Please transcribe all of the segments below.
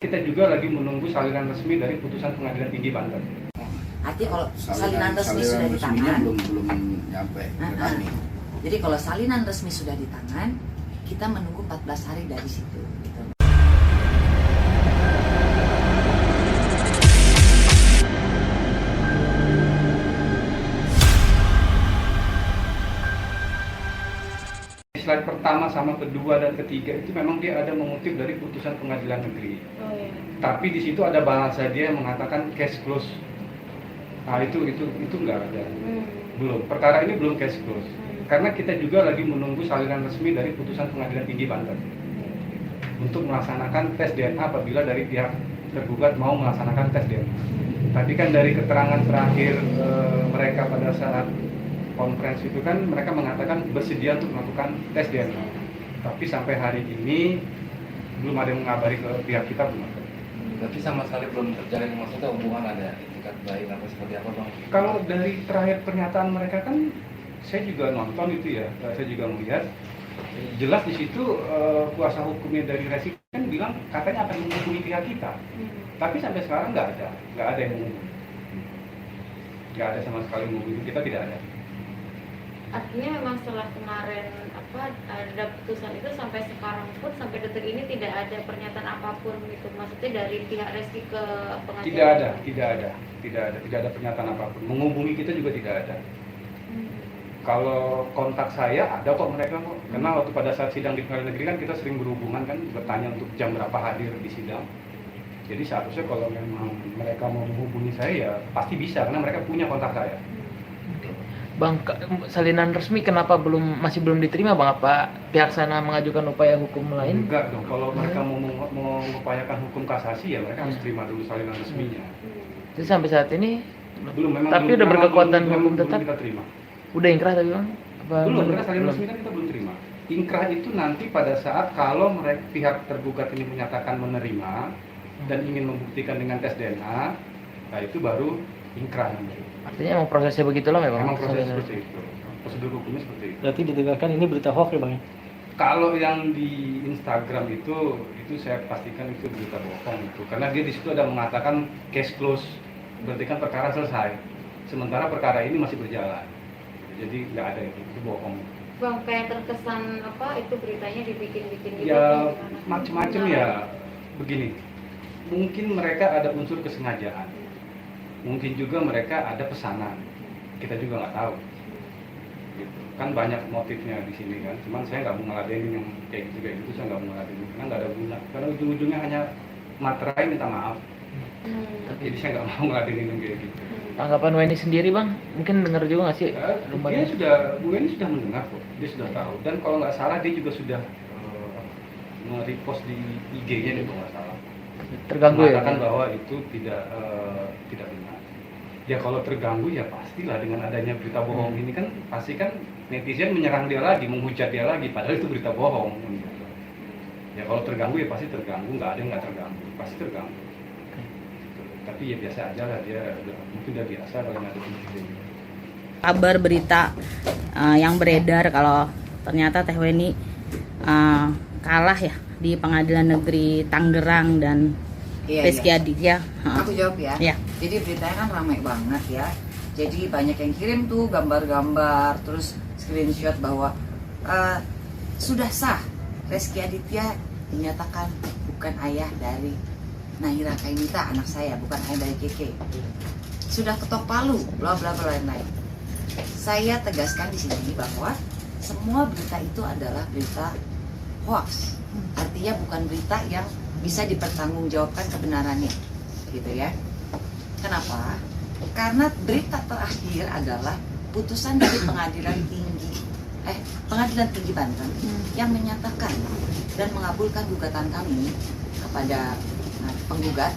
Kita juga lagi menunggu salinan resmi dari putusan Pengadilan Tinggi Banten. Artinya kalau salinan resmi sudah di tangan, belum nyampe ke kami. Jadi kalau salinan resmi sudah di tangan, kita menunggu 14 hari dari situ. Gitu. Slide pertama sama kedua dan ketiga itu memang dia ada mengutip dari putusan pengadilan negeri. Oh, iya. Tapi di situ ada bahasa dia yang mengatakan case close. Nah itu nggak ada. Belum. Perkara ini belum case close. Karena kita juga lagi menunggu salinan resmi dari putusan Pengadilan Tinggi Banten untuk melaksanakan tes DNA apabila dari pihak tergugat mau melaksanakan tes DNA. Tapi kan dari keterangan terakhir mereka pada saat konferensi itu kan mereka mengatakan bersedia untuk melakukan tes DNA. Tapi sampai hari ini belum ada yang mengabari ke pihak kita belum ada. Berarti sama sekali belum terjalin, maksudnya hubungan ada tingkat baik atau seperti apa bang? Kalau dari terakhir pernyataan mereka kan saya juga nonton itu ya, saya juga melihat jelas di situ kuasa hukumnya dari Resi kan bilang katanya akan menghubungi pihak kita. Tapi sampai sekarang nggak ada yang menghubungi. Nggak ada sama sekali menghubungi, kita tidak ada. Artinya memang setelah kemarin ada putusan itu sampai sekarang pun sampai detik ini tidak ada pernyataan apapun itu, maksudnya dari pihak Resti ke pengadilan. Tidak ada pernyataan apapun. Menghubungi kita juga tidak ada. Kalau kontak saya ada kok mereka kok. Karena waktu pada saat sidang di pengadilan negeri kan kita sering berhubungan kan, bertanya untuk jam berapa hadir di sidang. Jadi seharusnya kalau memang mereka mau menghubungi saya ya pasti bisa karena mereka punya kontak saya. Bang, salinan resmi kenapa masih belum diterima bang? Apa pihak sana mengajukan upaya hukum lain? Enggak dong, kalau mereka mau mengupayakan hukum kasasi ya mereka harus terima dulu salinan resminya. Jadi sampai saat ini Belum, memang tapi belum, udah memang berkekuatan belum, hukum belum tetap? kita terima. Udah ingkrah tapi bang? Belum, karena salinan resmi kan kita belum terima. Ingkrah itu nanti pada saat kalau mereka pihak tergugat ini menyatakan menerima dan ingin membuktikan dengan tes DNA, nah itu baru ingkrah nanti. Artinya emang prosesnya begitulah memang? Memang proses seperti itu, prosedur hukumnya seperti itu. Berarti ditegakkan ini berita hoax ya bang? Kalau yang di Instagram itu saya pastikan itu berita bohong itu, karena dia di situ ada mengatakan case close, berarti kan perkara selesai. Sementara perkara ini masih berjalan, jadi nggak ada itu bohong. Bang, kayak terkesan itu beritanya dibikin-bikin gitu. Ya macam-macam ya, begini. Mungkin mereka ada unsur kesengajaan, mungkin juga mereka ada pesanan, kita juga nggak tahu. Gitu. Kan banyak motifnya di sini kan, cuman saya nggak mau ngeladenin yang kayak gitu saya nggak mau ngeladenin karena nggak ada guna, karena ujung-ujungnya hanya materai minta maaf. Jadi saya nggak mau ngeladenin yang kayak gitu. Tanggapan Weni sendiri bang, mungkin dengar juga nggak sih? Bu Weni sudah mendengar kok, dia sudah tahu, dan kalau nggak salah dia juga sudah nge-repost di IG-nya dia kalau nggak salah. Terganggu ya? Mengatakan bahwa itu tidak benar. Ya kalau terganggu ya pastilah dengan adanya berita bohong ini kan pasti kan netizen menyerang dia lagi, menghujat dia lagi, padahal itu berita bohong. Ya kalau terganggu ya pasti terganggu, nggak ada yang nggak terganggu, pasti terganggu. Tapi ya biasa aja lah, dia mungkin udah biasa kalau nggak ada netizen. Kabar berita yang beredar kalau ternyata Teh Weni kalah ya di Pengadilan Negeri Tangerang dan Rizky Aditya. Aku jawab ya. Ya. Jadi beritanya kan ramai banget ya. Jadi banyak yang kirim tuh gambar-gambar, terus screenshot bahwa sudah sah Rizky Aditya dinyatakan bukan ayah dari Nahira Kainita, anak saya, bukan ayah dari Keke. Sudah ketok palu, bla bla bla lain-lain. Saya tegaskan di sini bahwa semua berita itu adalah berita hoax. Artinya bukan berita yang bisa dipertanggungjawabkan kebenarannya, gitu ya. Kenapa? Karena berita terakhir adalah putusan dari Pengadilan Tinggi Banten yang menyatakan dan mengabulkan gugatan kami kepada penggugat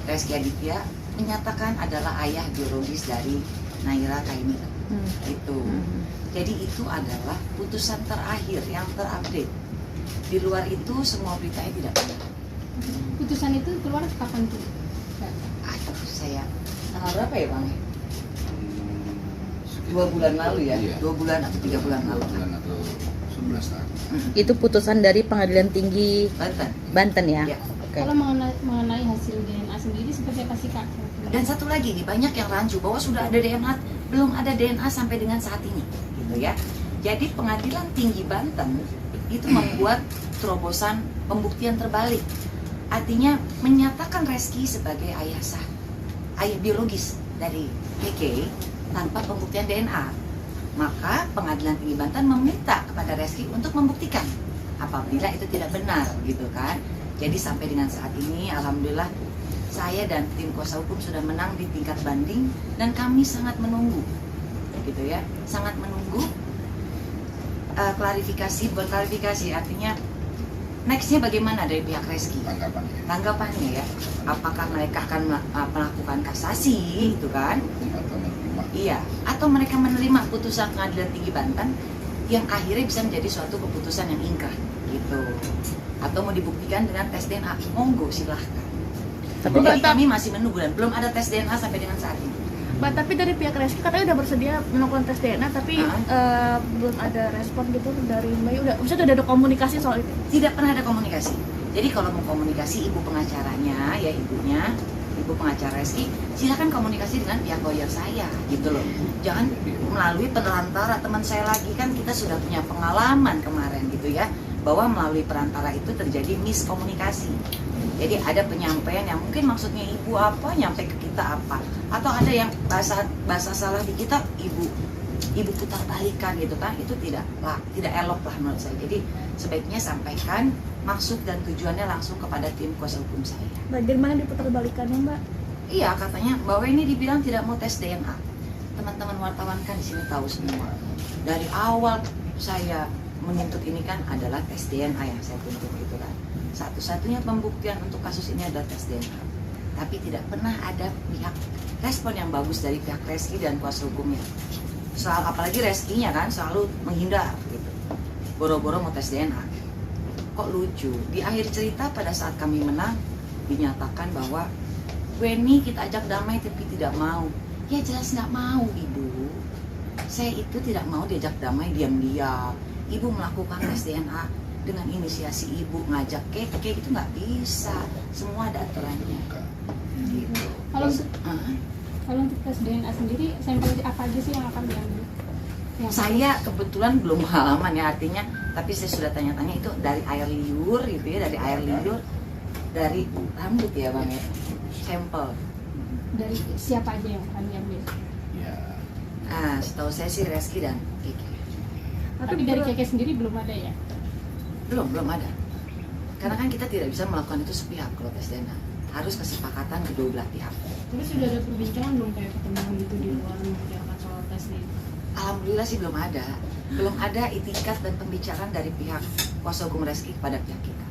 Rizky Aditya, menyatakan adalah ayah biologis dari Nahira Kainita. Itu. Jadi itu adalah putusan terakhir yang terupdate. Di luar itu semua beritanya tidak benar. Putusan itu keluar kapan tuh? Aduh, saya tanggal berapa ya bang? 2 bulan lalu ya? Iya. 2 bulan atau 3 bulan lalu? 2 bulan atau 11 tahun. Itu putusan dari Pengadilan Tinggi Banten. Banten ya? Ya. Kalau mengenai hasil DNA sendiri seperti apa sih Kak? Dan satu lagi nih, banyak yang rancu bahwa sudah ada DNA, belum ada DNA sampai dengan saat ini, gitu ya. Jadi Pengadilan Tinggi Banten itu membuat terobosan pembuktian terbalik. Artinya menyatakan Reski sebagai ayah sah, ayah biologis dari PK tanpa pembuktian DNA. Maka Pengadilan Tinggi Banten meminta kepada Reski untuk membuktikan apabila itu tidak benar, gitu kan. Jadi sampai dengan saat ini, alhamdulillah saya dan tim kuasa hukum sudah menang di tingkat banding dan kami sangat menunggu, gitu ya, sangat menunggu klarifikasi, buat klarifikasi artinya nextnya bagaimana dari pihak Reski, tanggapannya ya, apakah mereka akan melakukan kasasi, itu kan, iya, atau mereka menerima putusan Pengadilan Tinggi Banten yang akhirnya bisa menjadi suatu keputusan yang ingkrah, gitu, atau mau dibuktikan dengan tes DNA, monggo silahkan. Tapi kami masih menunggu dan belum ada tes DNA sampai dengan saat ini. Mbak, tapi dari pihak Reski katanya udah bersedia melakukan tes DNA, tapi belum ada respon gitu dari Mbak. Maksudnya udah ada komunikasi soal itu? Tidak pernah ada komunikasi. Jadi kalau mau komunikasi ibu pengacaranya, ya ibunya, ibu pengacara Reski, silakan komunikasi dengan pihak lawyer saya, gitu loh. Jangan melalui perantara teman saya lagi, kan kita sudah punya pengalaman kemarin gitu ya, bahwa melalui perantara itu terjadi miskomunikasi. Jadi ada penyampaian yang mungkin maksudnya ibu apa, nyampe ke kita apa, atau ada yang bahasa salah di kita, ibu putar balikan gitu kan, itu tidak elok lah menurut saya. Jadi sebaiknya sampaikan maksud dan tujuannya langsung kepada tim kuasa hukum saya. Bagaimana diputar balikannya Mbak? Iya, katanya bahwa ini dibilang tidak mau tes DNA. Teman-teman wartawan kan di sini tahu semua. Dari awal saya menuntut ini kan adalah tes DNA yang saya tuntut gitu kan. Satu-satunya pembuktian untuk kasus ini adalah tes DNA. Tapi tidak pernah ada pihak respon yang bagus dari pihak Reski dan kuasa hukumnya. Soal apalagi Reskinya kan selalu menghindar gitu. Boro-boro mau tes DNA. Kok lucu? Di akhir cerita pada saat kami menang dinyatakan bahwa Weni kita ajak damai tapi tidak mau. Ya jelas nggak mau ibu. Saya itu tidak mau diajak damai diam-diam. Ibu melakukan tes DNA dengan inisiasi ibu, ngajak keke itu nggak bisa, semua ada aturannya. Gitu. Kalau untuk tes DNA sendiri, sampel apa aja sih yang akan diambil? Saya kebetulan belum pengalaman ya, artinya, tapi saya sudah tanya-tanya itu dari air liur gitu ya, dari air liur, dari rambut ya bang ya, sampel. Dari siapa aja yang akan diambil? Ya. Setahu saya sih Reski dan Keke. Tapi dari Keke sendiri belum ada ya? Belum ada. Karena kan kita tidak bisa melakukan itu sepihak kalau tes DNA. Harus kesepakatan kedua belah pihak. Tapi sudah ada perbincangan belum kayak pertemuan gitu di luar membicarakan soal tes ini? Alhamdulillah sih belum ada. Belum ada itikat dan pembicaraan dari pihak kuasa hukum Reski kepada pihak kita.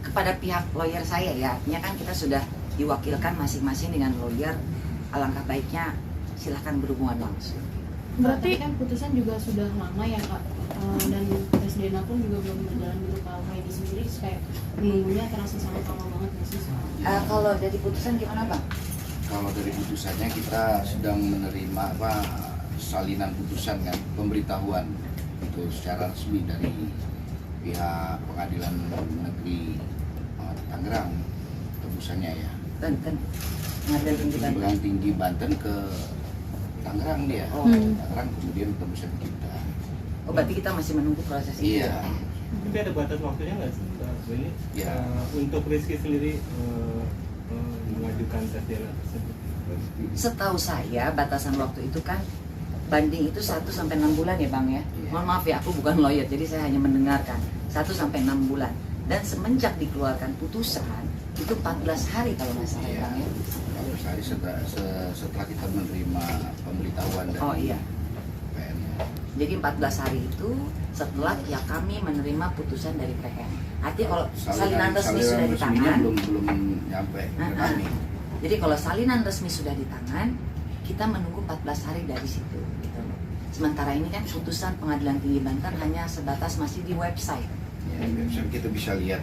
Kepada pihak lawyer saya ya. Artinya kan kita sudah diwakilkan masing-masing dengan lawyer. Alangkah baiknya silahkan berhubungan langsung. Berarti kan putusan juga sudah lama ya Kak, dan tes DNA pun juga belum berjalan gitu. Kalau ini sendiri kayak menunggunya terasa sangat lama banget nggak sih soal? Kalau dari putusan gimana bang? Kalau dari putusannya kita sedang menerima salinan putusan kan, pemberitahuan itu secara resmi dari pihak Pengadilan Negeri Tangerang, tebusannya ya. Banten. Pengadilan Tinggi Banten ke Tangerang dia. Tangerang kemudian tebusan kita. Oh berarti kita masih menunggu proses itu. Iya. Tapi ada batas waktunya nggak sih ini? Ya. Untuk Reski sendiri mengajukan tes DNA tersebut. Setahu saya batasan waktu itu kan banding itu 1 sampai 6 bulan ya bang ya. Mohon maaf ya, aku bukan lawyer jadi saya hanya mendengarkan 1 sampai 6 bulan. Dan semenjak dikeluarkan putusan itu 14 hari kalau nggak salah ya bang ya. 14 hari setelah kita menerima pemberitahuan dari PN. Jadi 14 hari itu setelah ya kami menerima putusan dari PN. Artinya kalau salinan resmi sudah di tangan, belum nyampe ke kami. Jadi kalau salinan resmi sudah di tangan, kita menunggu 14 hari dari situ. Gitu. Sementara ini kan putusan Pengadilan Tinggi Banten hanya sebatas masih di website. Ya, di website kita bisa lihat.